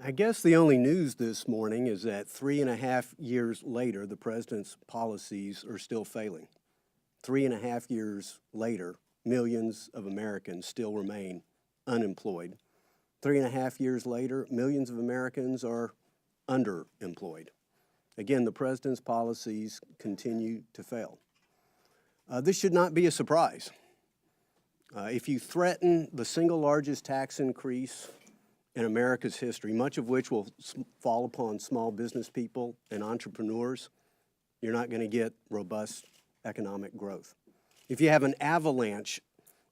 I guess the only news this morning is that 3.5 years later, the president's policies are still failing. 3.5 years later, millions of Americans still remain unemployed. 3.5 years later, millions of Americans are underemployed. Again, the president's policies continue to fail. This should not be a surprise. If you threaten the single largest tax increase in America's history, much of which will fall upon small business people and entrepreneurs, you're not going to get robust economic growth. If you have an avalanche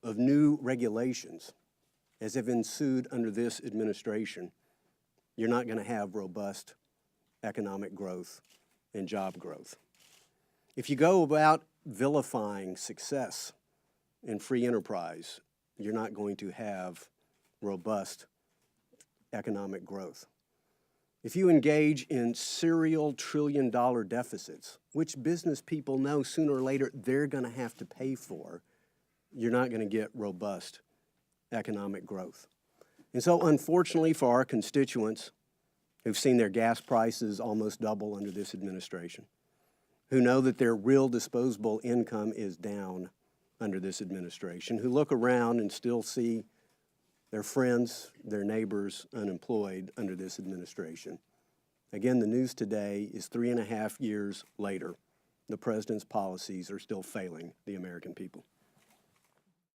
of new regulations, as have ensued under this administration, you're not going to have robust economic growth and job growth. If you go about vilifying success and free enterprise, you're not going to have robust economic growth. If you engage in serial trillion-dollar deficits, which business people know sooner or later they're going to have to pay for, you're not going to get robust economic growth. And so, unfortunately for our constituents who've seen their gas prices almost double under this administration, who know that their real disposable income is down under this administration, who look around and still see their friends, their neighbors unemployed under this administration. Again, the news today is 3.5 years later, the president's policies are still failing the American people.